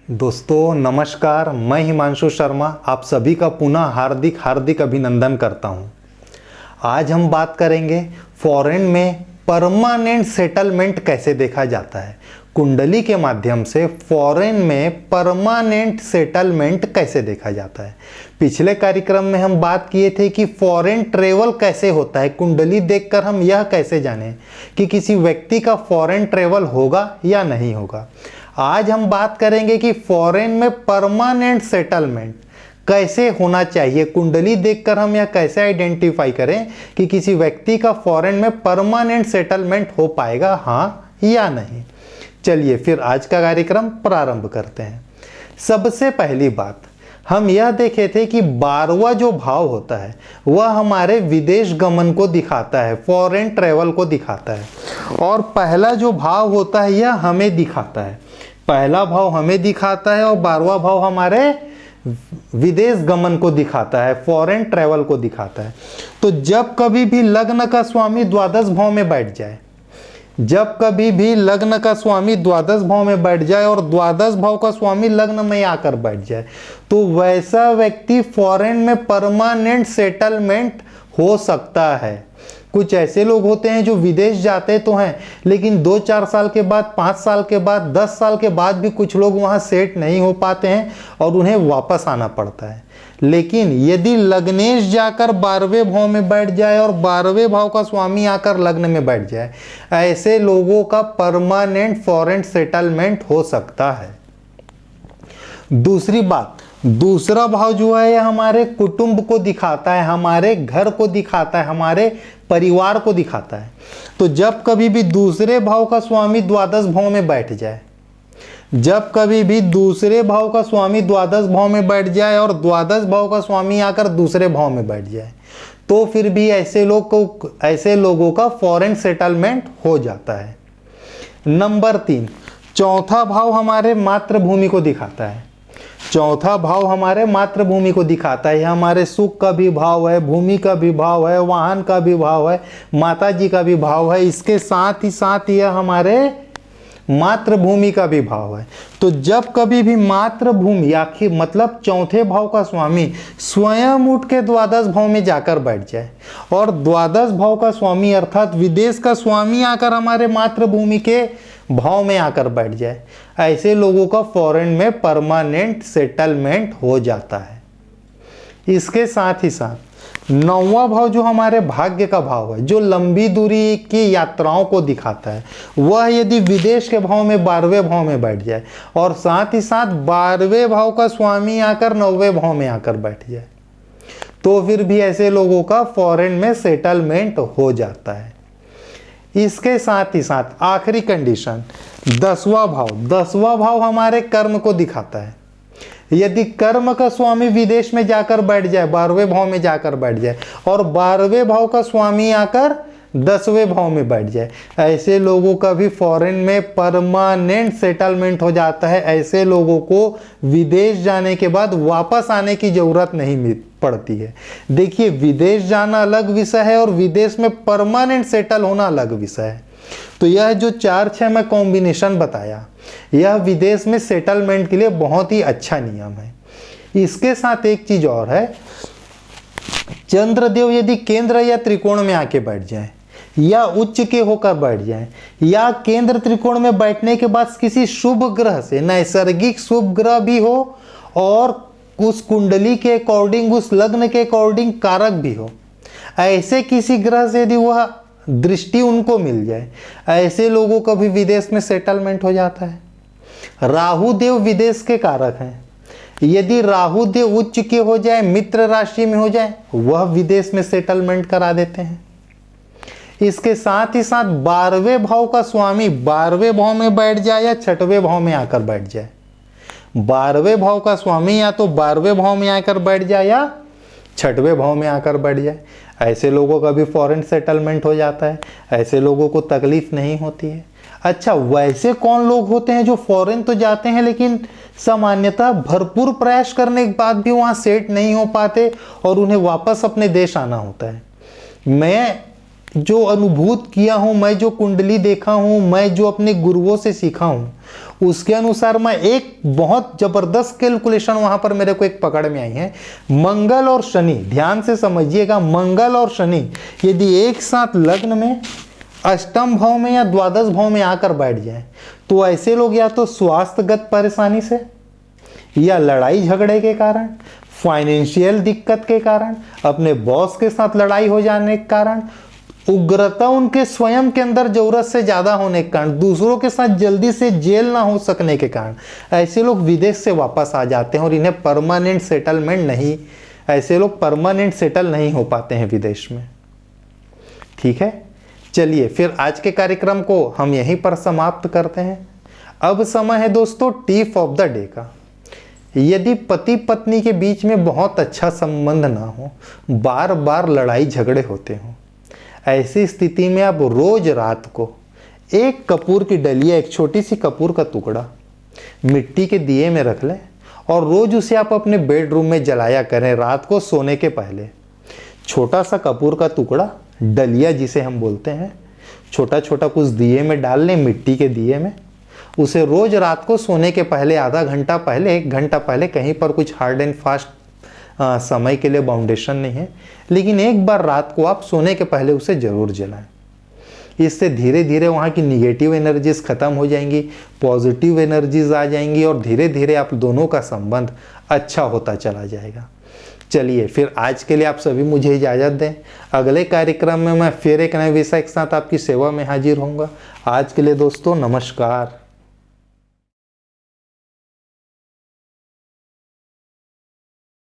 दोस्तों नमस्कार, मैं हिमांशु शर्मा आप सभी का पुनः हार्दिक हार्दिक अभिनंदन करता हूं। आज हम बात करेंगे फॉरेन में परमानेंट सेटलमेंट कैसे देखा जाता है। कुंडली के माध्यम से फॉरेन में परमानेंट सेटलमेंट कैसे देखा जाता है। पिछले कार्यक्रम में हम बात किए थे कि फॉरेन ट्रेवल कैसे होता है। कुंडली देखकर हम यह कैसे जानें कि किसी व्यक्ति का फॉरेन ट्रेवल होगा या नहीं होगा। आज हम बात करेंगे कि फॉरेन में परमानेंट सेटलमेंट कैसे होना चाहिए। कुंडली देखकर हम यह कैसे आइडेंटिफाई करें कि किसी व्यक्ति का फॉरेन में परमानेंट सेटलमेंट हो पाएगा, हाँ या नहीं। चलिए फिर आज का कार्यक्रम प्रारंभ करते हैं। सबसे पहली बात हम यह देखे थे कि 12वां जो भाव होता है वह हमारे विदेश गमन को दिखाता है, फॉरेन ट्रेवल को दिखाता है। और पहला जो भाव होता है यह हमें दिखाता है, पहला भाव हमें दिखाता है और 12वां भाव हमारे विदेश गमन को दिखाता है, फॉरेन ट्रेवल को दिखाता है। तो जब कभी भी लग्न का स्वामी द्वादश भाव में बैठ जाए, जब कभी भी लग्न का स्वामी द्वादश भाव में बैठ जाए और द्वादश भाव का स्वामी लग्न में आकर बैठ जाए तो वैसा व्यक्ति फॉरेन में परमानेंट सेटलमेंट हो सकता है। कुछ ऐसे लोग होते हैं जो विदेश जाते तो हैं लेकिन 2-4 साल के बाद, 5 साल के बाद, 10 साल के बाद भी कुछ लोग वहां सेट नहीं हो पाते हैं और उन्हें वापस आना पड़ता है। लेकिन यदि लग्नेश जाकर 12वें भाव में बैठ जाए और 12वें भाव का स्वामी आकर लग्न में बैठ जाए, ऐसे लोगों का परमानेंट फॉरेन सेटलमेंट हो सकता है। दूसरी बात, दूसरा भाव जो है यह हमारे कुटुंब को दिखाता है, हमारे घर को दिखाता है, हमारे परिवार को दिखाता है। तो जब कभी भी दूसरे भाव का स्वामी द्वादश भाव में बैठ जाए, जब कभी भी दूसरे भाव का स्वामी द्वादश भाव में बैठ जाए और द्वादश भाव का स्वामी आकर दूसरे भाव में बैठ जाए तो फिर भी ऐसे लोगों का फॉरेन सेटलमेंट हो जाता है। नंबर 3, चौथा भाव हमारे मातृभूमि को दिखाता है। चौथा भाव हमारे मातृभूमि को दिखाता है। यह हमारे सुख का भी भाव है, भूमि का भी भाव है, वाहन का भी भाव है, माता जी का भी भाव है। इसके साथ ही साथ यह हमारे मातृभूमि का भी भाव है। तो जब कभी भी मातृभूमि आखिर मतलब चौथे भाव का स्वामी स्वयं उठ के द्वादश भाव में जाकर बैठ जाए और द्वादश भाव का स्वामी अर्थात विदेश का स्वामी आकर हमारे मातृभूमि के भाव में आकर बैठ जाए, ऐसे लोगों का फॉरेन में परमानेंट सेटलमेंट हो जाता है। इसके साथ ही साथ 9वां भाव जो हमारे भाग्य का भाव है, जो लंबी दूरी की यात्राओं को दिखाता है, वह यदि विदेश के भाव में 12वें भाव में बैठ जाए और साथ ही साथ 12वें भाव का स्वामी आकर 9वें भाव में आकर बैठ जाए तो फिर भी ऐसे लोगों का फॉरेन में सेटलमेंट हो जाता है। इसके साथ ही साथ आखिरी कंडीशन 10वां भाव, 10वां भाव हमारे कर्म को दिखाता है। यदि कर्म का स्वामी विदेश में जाकर बैठ जाए, 12वें भाव में जाकर बैठ जाए और 12वें भाव का स्वामी आकर 10वें भाव में बैठ जाए, ऐसे लोगों का भी फॉरेन में परमानेंट सेटलमेंट हो जाता है। ऐसे लोगों को विदेश जाने के बाद वापस आने की जरूरत नहीं पड़ती है। देखिए, विदेश जाना अलग विषय है और विदेश में परमानेंट सेटल होना अलग विषय है। तो यह जो 4-6 मैं कॉम्बिनेशन बताया, यह विदेश में सेटलमेंट के लिए बहुत ही अच्छा नियम है। इसके साथ एक चीज और है, चंद्रदेव यदि केंद्र या त्रिकोण में आके बैठ जाए या उच्च के होकर बैठ जाए या केंद्र त्रिकोण में बैठने के बाद किसी शुभ ग्रह से, नैसर्गिक शुभ ग्रह भी हो और उस कुंडली के अकॉर्डिंग, उस लग्न के अकॉर्डिंग कारक भी हो, ऐसे किसी ग्रह से यदि वह दृष्टि उनको मिल जाए, ऐसे लोगों का भी विदेश में सेटलमेंट हो जाता है। राहु देव विदेश के कारक हैं। यदि राहु देव उच्च के हो जाए, मित्र राशि में हो जाए, वह विदेश में सेटलमेंट करा देते हैं। इसके साथ ही साथ 12वें भाव का स्वामी 12वें भाव में बैठ जाए या 6वें भाव में आकर बैठ जाए, 12वें भाव का स्वामी या तो 12वें भाव में आकर बैठ जाए या 6वें भाव में आकर बैठ जाए, ऐसे लोगों का भी फॉरेन सेटलमेंट हो जाता है। ऐसे लोगों को तकलीफ नहीं होती है। अच्छा, वैसे कौन लोग होते हैं जो फॉरेन तो जाते हैं लेकिन सामान्यतः भरपूर प्रयास करने के बाद भी वहाँ सेट नहीं हो पाते और उन्हें वापस अपने देश आना होता है। मैं जो अनुभूत किया हूँ, मैं जो कुंडली देखा हूँ, मैं जो अपने गुरुओं से सीखा हूँ, उसके अनुसार मैं एक बहुत जबरदस्त कैलकुलेशन वहां पर मेरे को एक पकड़ में आई है। मंगल और शनि, ध्यान से समझिएगा, मंगल और शनि यदि एक साथ लग्न में, अष्टम भाव में या द्वादश भाव में आकर बैठ जाए तो ऐसे लोग या तो स्वास्थ्यगत परेशानी से, या लड़ाई झगड़े के कारण, फाइनेंशियल दिक्कत के कारण, अपने बॉस के साथ लड़ाई हो जाने के कारण, उग्रता उनके स्वयं के अंदर जरूरत से ज्यादा होने के कारण, दूसरों के साथ जल्दी से जेल ना हो सकने के कारण ऐसे लोग विदेश से वापस आ जाते हैं और इन्हें परमानेंट सेटलमेंट नहीं, ऐसे लोग परमानेंट सेटल नहीं हो पाते हैं विदेश में। ठीक है, चलिए फिर आज के कार्यक्रम को हम यहीं पर समाप्त करते हैं। अब समय है दोस्तों टिप ऑफ द डे का। यदि पति पत्नी के बीच में बहुत अच्छा संबंध ना हो, बार बार लड़ाई झगड़े होते हो, ऐसी स्थिति में आप रोज रात को एक कपूर की डलिया, एक छोटी सी कपूर का टुकड़ा मिट्टी के दिए में रख लें और रोज उसे आप अपने बेडरूम में जलाया करें रात को सोने के पहले। छोटा सा कपूर का टुकड़ा, डलिया जिसे हम बोलते हैं, छोटा छोटा कुछ दिए में डाल लें, मिट्टी के दिए में, उसे रोज रात को सोने के पहले आधा घंटा पहले, 1 घंटा पहले, कहीं पर कुछ हार्ड एंड फास्ट समय के लिए बाउंडेशन नहीं है, लेकिन एक बार रात को आप सोने के पहले उसे जरूर जलाएं। इससे धीरे धीरे वहाँ की निगेटिव एनर्जीज खत्म हो जाएंगी, पॉजिटिव एनर्जीज आ जाएंगी और धीरे धीरे आप दोनों का संबंध अच्छा होता चला जाएगा। चलिए फिर आज के लिए आप सभी मुझे इजाज़त दें। अगले कार्यक्रम में मैं फिर एक नए विषय के साथ आपकी सेवा में हाजिर होऊंगा। आज के लिए दोस्तों नमस्कार।